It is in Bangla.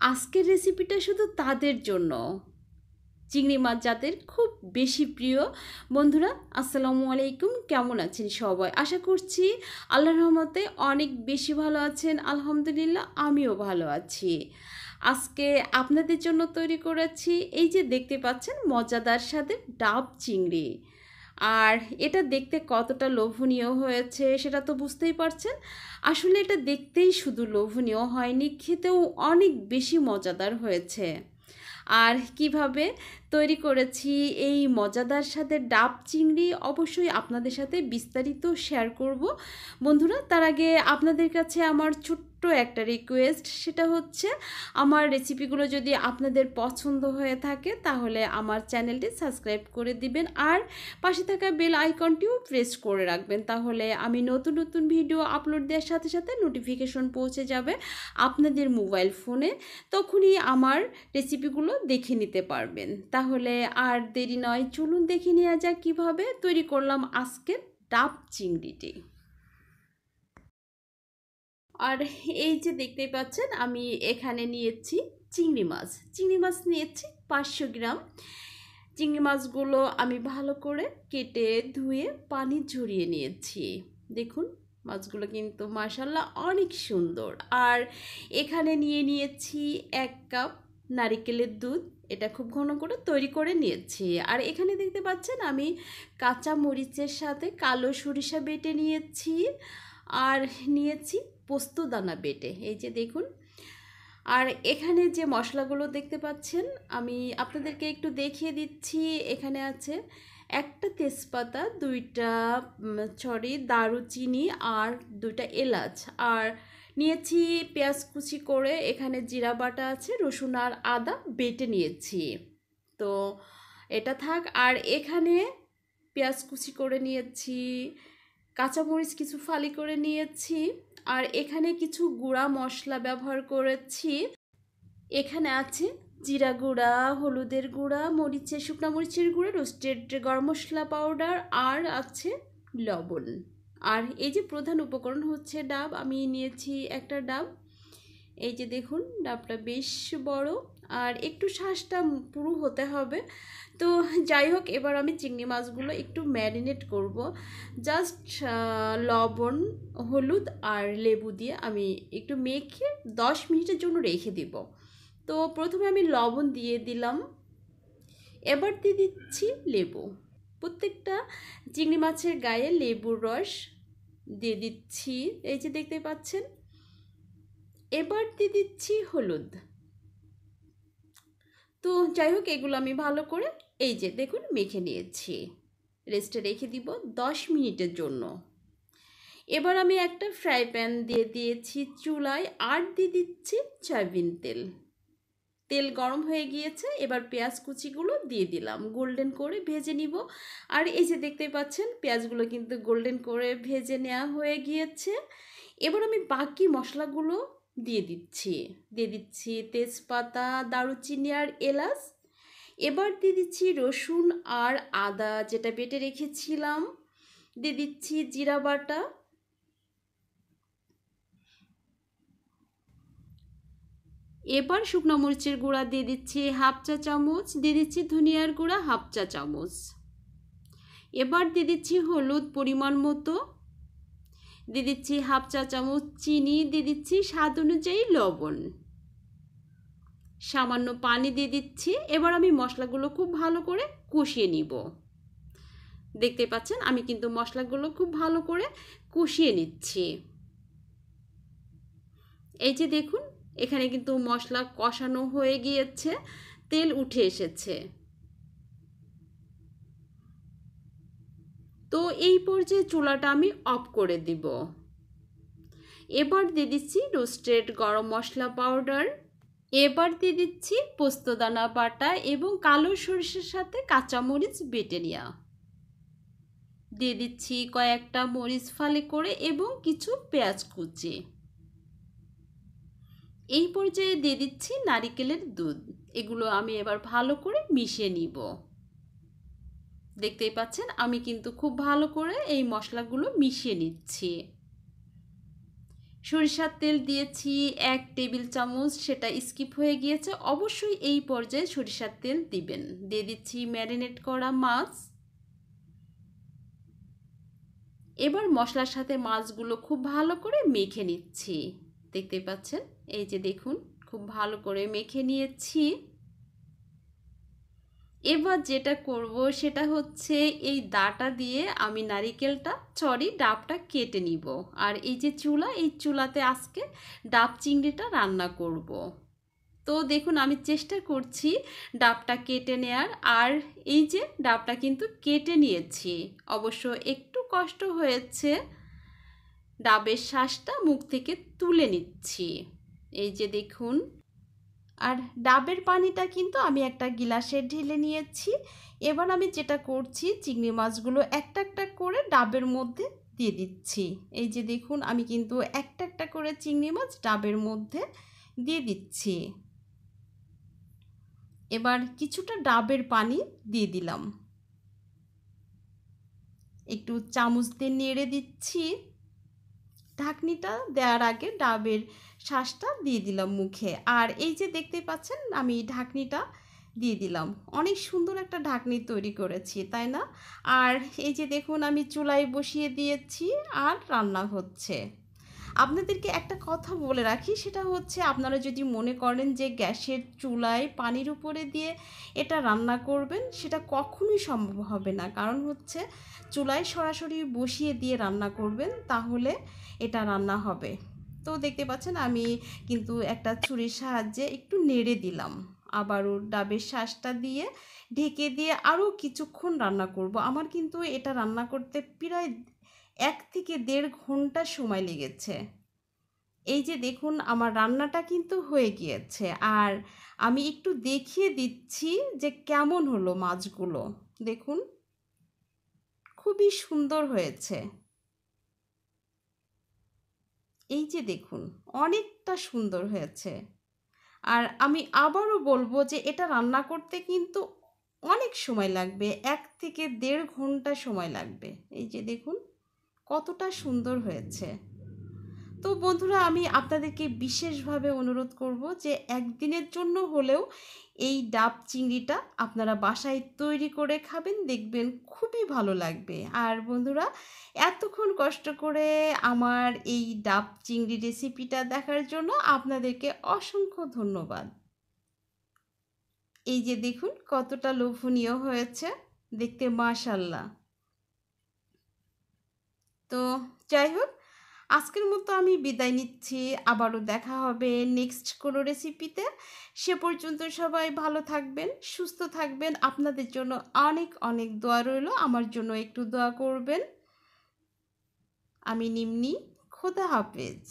আজকের রেসিপিটা শুধু তাদের জন্য, চিংড়ি মাছ যাদের খুব বেশি প্রিয়। বন্ধুরা আসসালামু আলাইকুম, কেমন আছেন সবাই? আশা করছি আল্লাহর রহমতে অনেক বেশি ভালো আছেন। আলহামদুলিল্লাহ আমিও ভালো আছি। আজকে আপনাদের জন্য তৈরি করেছি এই যে দেখতে পাচ্ছেন মজাদার সাথে ডাব চিংড়ি। আর এটা দেখতে কতটা লোভনীয় হয়েছে সেটা তো বুঝতেই পারছেন। আসলে এটা দেখতেই শুধু লোভনীয় হয়নি, খেতেও অনেক বেশি মজাদার হয়েছে। আর কিভাবে তৈরি করেছি এই মজাদার সাথে ডাব চিংড়ি অবশ্যই আপনাদের সাথে বিস্তারিত শেয়ার করব। বন্ধুরা তার আগে আপনাদের কাছে আমার ছোট্ট একটা রিকোয়েস্ট, সেটা হচ্ছে আমার রেসিপিগুলো যদি আপনাদের পছন্দ হয়ে থাকে তাহলে আমার চ্যানেলটি সাবস্ক্রাইব করে দিবেন আর পাশে থাকা বেল আইকনটিও প্রেস করে রাখবেন, তাহলে আমি নতুন নতুন ভিডিও আপলোড দেওয়ার সাথে সাথে নোটিফিকেশন পৌঁছে যাবে আপনাদের মোবাইল ফোনে, তখনই আমার রেসিপিগুলো দেখে নিতে পারবেন। তাহলে আর দেরি নয়, চলুন দেখে নেওয়া যাক কীভাবে তৈরি করলাম আজকের ডাব চিংড়িটি। আর এই যে দেখতেই পাচ্ছেন আমি এখানে নিয়েছি চিংড়ি মাছ নিয়েছি 500 গ্রাম। চিংড়ি মাছগুলো আমি ভালো করে কেটে ধুয়ে পানি ঝরিয়ে নিয়েছি। দেখুন মাছগুলো কিন্তু মাশাআল্লাহ অনেক সুন্দর। আর এখানে নিয়েছি 1 কাপ নারিকেলের দুধ, এটা খুব ঘন করে তৈরি করে নিয়েছি। আর এখানে দেখতে পাচ্ছেন আমি কাঁচা মরিচের সাথে কালো সরিষা বেটে নিয়েছি আর নিয়েছি পোস্ত দানা বেটে, এই যে দেখুন। আর এখানে যে মশলাগুলো দেখতে পাচ্ছেন আমি আপনাদেরকে একটু দেখিয়ে দিচ্ছি। এখানে আছে 1টা তেজপাতা, 2টা দারুচিনি আর 2টা এলাচ। আর নিয়েছি পেঁয়াজ কুচি করে, এখানে জিরা বাটা আছে, রসুন আর আদা বেটে নিয়েছি। তো এটা থাক। আর এখানে পেঁয়াজ কুচি করে নিয়েছি, কাঁচামরিচ কিছু ফালি করে নিয়েছি। আর এখানে কিছু গুঁড়া মশলা ব্যবহার করেছি। এখানে আছে জিরা গুঁড়া, হলুদের গুঁড়া, শুকনো মরিচের গুঁড়া, রোস্টেড গরম মশলা পাউডার আর আছে লবণ। আর এই যে প্রধান উপকরণ হচ্ছে ডাব, আমি নিয়েছি একটা ডাব। এই যে দেখুন ডাবটা বেশ বড় আর একটু শ্বাসটা পুরো হতে হবে। তো যাই হোক, এবার আমি চিংড়ি মাছগুলো একটু ম্যারিনেট করব। জাস্ট লবণ, হলুদ আর লেবু দিয়ে আমি একটু মেখে 10 মিনিটের জন্য রেখে দিব। তো প্রথমে আমি লবণ দিয়ে দিলাম, এবার দিয়ে দিচ্ছি লেবু। প্রত্যেকটা চিংড়ি মাছের গায়ে লেবুর রস দিয়ে দিচ্ছি, এই যে দেখতে পাচ্ছেন। এবার দিয়ে দিচ্ছি হলুদ। তো যাই হোক, এগুলো আমি ভালো করে এই যে দেখুন মেখে নিয়েছি, রেস্টে রেখে দিব 10 মিনিটের জন্য। এবার আমি একটা ফ্রাই প্যান দিয়ে দিয়েছি চুলায় আর দিয়ে দিচ্ছি সয়াবিন তেল। তেল গরম হয়ে গিয়েছে, এবার পেঁয়াজ কুচিগুলো দিয়ে দিলাম, গোল্ডেন করে ভেজে নিব। আর এই যে দেখতে পাচ্ছেন পেঁয়াজগুলো কিন্তু গোল্ডেন করে ভেজে নেওয়া হয়ে গিয়েছে। এবার আমি বাকি মশলাগুলো দিয়ে দিচ্ছি তেজপাতা, দারুচিনি আর এলাচ। এবার দিয়ে দিচ্ছি রসুন আর আদা যেটা বেটে রেখেছিলাম, দিয়ে দিচ্ছি জিরা বাটা, এবার শুকনো মরিচের গুঁড়া দিয়ে দিচ্ছি 1/2 চা চামচ, দিয়ে দিচ্ছি ধনিয়ার গুঁড়া 1/2 চা চামচ। এবার দিয়ে দিচ্ছি হলুদ পরিমাণ মতো, দিয়ে দিচ্ছি 1/2 চা চামচ চিনি, দিয়ে দিচ্ছি স্বাদ অনুযায়ী লবণ, সামান্য পানি দিয়ে দিচ্ছি। এবার আমি মশলাগুলো খুব ভালো করে কষিয়ে নিব। দেখতে পাচ্ছেন আমি কিন্তু মশলাগুলো খুব ভালো করে কষিয়ে নিচ্ছি। এই যে দেখুন এখানে কিন্তু মশলা কষানো হয়ে গিয়েছে, তেল উঠে এসেছে। তো এই পর্যায়ে চুলাটা আমি অফ করে দিব। এবার দিয়ে দিচ্ছি রোস্টেড গরম মশলা পাউডার, এবার দিয়ে দিচ্ছি পোস্তদানা বাটা এবং কালো সরিষার সাথে কাঁচামরিচ বেটে নেওয়া, দিয়ে দিচ্ছি কয়েকটা মরিচ ফালি করে এবং কিছু পেঁয়াজ কুচি। এই পর্যায়ে দিয়ে দিচ্ছি নারিকেলের দুধ। এগুলো আমি এবার ভালো করে মিশিয়ে নিব। দেখতেই পাচ্ছেন আমি কিন্তু খুব ভালো করে এই মশলাগুলো মিশিয়ে নিচ্ছি। সরিষার তেল দিয়েছি 1 টেবিল চামচ, সেটা স্কিপ হয়ে গিয়েছে। অবশ্যই এই পর্যায়ে সরিষার তেল দিবেন। দিয়ে দিচ্ছি ম্যারিনেট করা মাছ। এবার মশলার সাথে মাছগুলো খুব ভালো করে মেখে নিচ্ছি। দেখতে পাচ্ছেন, এই যে দেখুন খুব ভালো করে মেখে নিয়েছি। এবার যেটা করব সেটা হচ্ছে এই দাটা দিয়ে আমি ডাবটা কেটে নিব। আর এই যে চুলা, এই চুলাতে আজকে ডাব চিংড়িটা রান্না করব। তো দেখুন আমি চেষ্টা করছি ডাবটা কেটে নেয়ার। আর এই যে ডাবটা কিন্তু কেটে নিয়েছি, অবশ্য একটু কষ্ট হয়েছে। ডাবের শাঁসটা মুখ থেকে তুলে নিচ্ছি, এই যে দেখুন। আর ডাবের পানিটা কিন্তু আমি একটা গিলাসে ঢেলে নিয়েছি। এবার আমি যেটা করছি, চিংড়ি মাছগুলো একটা একটা করে ডাবের মধ্যে দিয়ে দিচ্ছি। এই যে দেখুন আমি কিন্তু একটা একটা করে চিংড়ি মাছ ডাবের মধ্যে দিয়ে দিচ্ছি। এবার কিছুটা ডাবের পানি দিয়ে দিলাম, একটু চামচ দিয়ে নেড়ে দিচ্ছি। ঢাকনিটা দেওয়ার আগে ডাবের শাঁসটা দিয়ে দিলাম মুখে। আর এই যে দেখতে পাচ্ছেন আমি ঢাকনিটা দিয়ে দিলাম। অনেক সুন্দর একটা ঢাকনি তৈরি করেছি, তাই না? আর এই যে দেখুন আমি চুলায় বসিয়ে দিয়েছি আর রান্না হচ্ছে। আপনাদেরকে একটা কথা বলে রাখি, সেটা হচ্ছে আপনারা যদি মনে করেন যে গ্যাসের চুলায় পানির উপরে দিয়ে এটা রান্না করবেন, সেটা কখনোই সম্ভব হবে না। কারণ হচ্ছে চুলায় সরাসরি বসিয়ে দিয়ে রান্না করবেন, তাহলে এটা রান্না হবে। তো দেখতে পাচ্ছেন আমি কিন্তু একটা ছুরির সাহায্যে একটু নেড়ে দিলাম। আবারও ডাবের শাঁসটা দিয়ে ঢেকে দিয়ে আরও কিছুক্ষণ রান্না করব। আমার কিন্তু এটা রান্না করতে প্রায় 1 থেকে 1.5 ঘন্টা সময় লেগেছে। এই যে দেখুন আমার রান্নাটা কিন্তু হয়ে গিয়েছে। আর আমি একটু দেখিয়ে দিচ্ছি যে কেমন হলো মাছগুলো। দেখুন খুবই সুন্দর হয়েছে। এই যে দেখুন অনেকটা সুন্দর হয়েছে। আর আমি আবারও বলবো যে এটা রান্না করতে কিন্তু অনেক সময় লাগবে, 1 থেকে 1.5 ঘন্টা সময় লাগবে। এই যে দেখুন কতটা সুন্দর হয়েছে। তো বন্ধুরা আমি আপনাদেরকে বিশেষভাবে অনুরোধ করব যে একদিনের জন্য হলেও এই ডাব চিংড়িটা আপনারা বাসায় তৈরি করে খাবেন, দেখবেন খুবই ভালো লাগবে। আর বন্ধুরা এতক্ষণ কষ্ট করে আমার এই ডাব চিংড়ি রেসিপিটা দেখার জন্য আপনাদেরকে অসংখ্য ধন্যবাদ। এই যে দেখুন কতটা লোভনীয় হয়েছে দেখতে, মাশাআল্লাহ। তো যাই হোক, আজকের মতো আমি বিদায় নিচ্ছি। আবারও দেখা হবে নেক্সট কোনো রেসিপিতে। সে পর্যন্ত সবাই ভালো থাকবেন, সুস্থ থাকবেন। আপনাদের জন্য অনেক অনেক দোয়া রইল, আমার জন্য একটু দোয়া করবেন। আমি নিম্নি, খোদা হাফেজ।